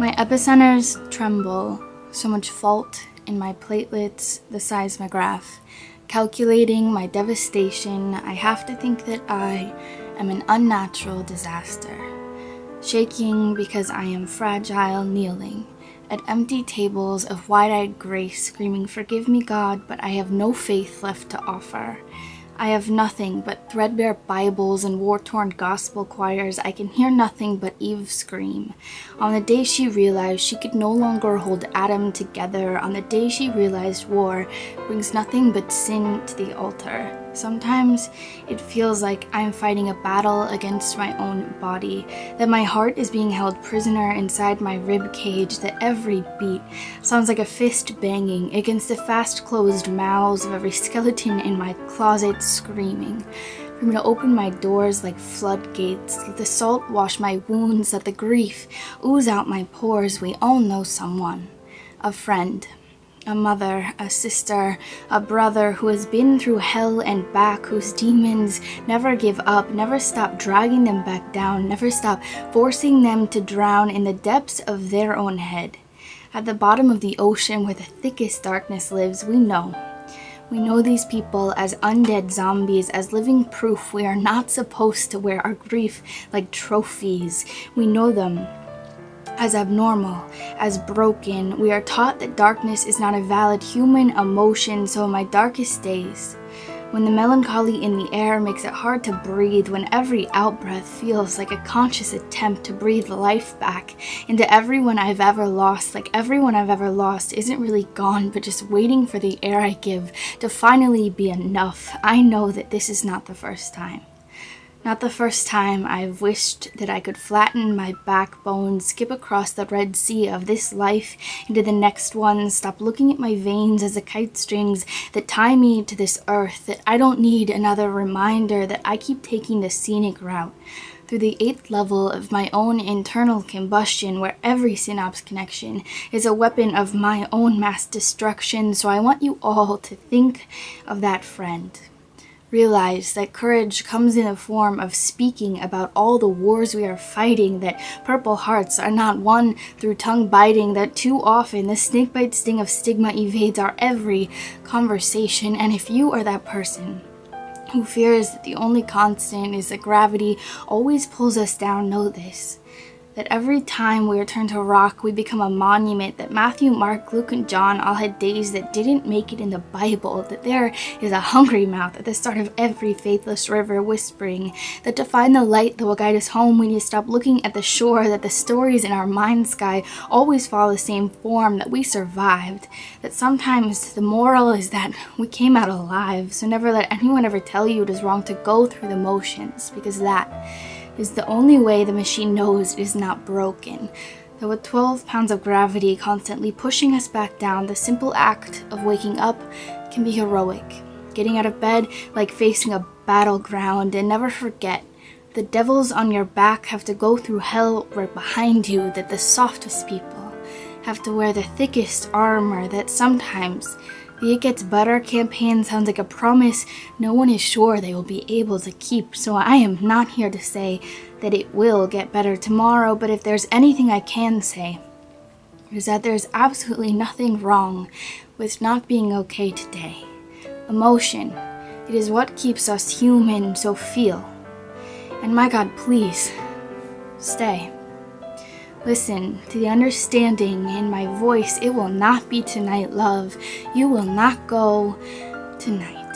My epicenters tremble, so much fault in my platelets, the seismograph. Calculating my devastation, I have to think that I am an unnatural disaster. Shaking because I am fragile, kneeling at empty tables of wide-eyed grace, screaming, "Forgive me, God, but I have no faith left to offer." I have nothing but threadbare Bibles and war-torn gospel choirs. I can hear nothing but Eve scream. On the day she realized she could no longer hold Adam together, on the day she realized war brings nothing but sin to the altar. Sometimes it feels like I'm fighting a battle against my own body, that my heart is being held prisoner inside my rib cage, that every beat sounds like a fist banging against the fast-closed mouths of every skeleton in my closet screaming for me to open my doors like floodgates, let the salt wash my wounds, let the grief ooze out my pores. We all know someone, a friend, a mother, a sister, a brother who has been through hell and back, whose demons never give up, never stop dragging them back down, never stop forcing them to drown in the depths of their own head. At the bottom of the ocean where the thickest darkness lives, we know these people as undead zombies, as living proof we are not supposed to wear our grief like trophies. We know them as abnormal, as broken. We are taught that darkness is not a valid human emotion, so in my darkest days, when the melancholy in the air makes it hard to breathe, when every outbreath feels like a conscious attempt to breathe life back into everyone I've ever lost, like everyone I've ever lost isn't really gone, but just waiting for the air I give to finally be enough, I know that this is not the first time. Not the first time I've wished that I could flatten my backbone, skip across the Red Sea of this life into the next one, stop looking at my veins as the kite strings that tie me to this earth, that I don't need another reminder that I keep taking the scenic route through the 8th level of my own internal combustion, where every synapse connection is a weapon of my own mass destruction. So I want you all to think of that friend. Realize that courage comes in the form of speaking about all the wars we are fighting, that purple hearts are not won through tongue biting, that too often the snakebite sting of stigma evades our every conversation. And if you are that person who fears that the only constant is that gravity always pulls us down, know this: that every time we return to rock, we become a monument, that Matthew, Mark, Luke, and John all had days that didn't make it in the Bible, that there is a hungry mouth at the start of every faithless river whispering, that to find the light that will guide us home, we need to stop looking at the shore, that the stories in our mind sky always follow the same form, that we survived, that sometimes the moral is that we came out alive, so never let anyone ever tell you it is wrong to go through the motions, because that is the only way the machine knows it is not broken. That with 12 pounds of gravity constantly pushing us back down, the simple act of waking up can be heroic. Getting out of bed like facing a battleground, and never forget, the devils on your back have to go through hell right behind you, that the softest people have to wear the thickest armor, that sometimes the It Gets Better campaign sounds like a promise no one is sure they will be able to keep. So I am not here to say that it will get better tomorrow, but if there's anything I can say, is that there's absolutely nothing wrong with not being okay today. Emotion, it is what keeps us human, so feel. And my God, please, stay. Listen to the understanding in my voice. It will not be tonight, love. You will not go tonight.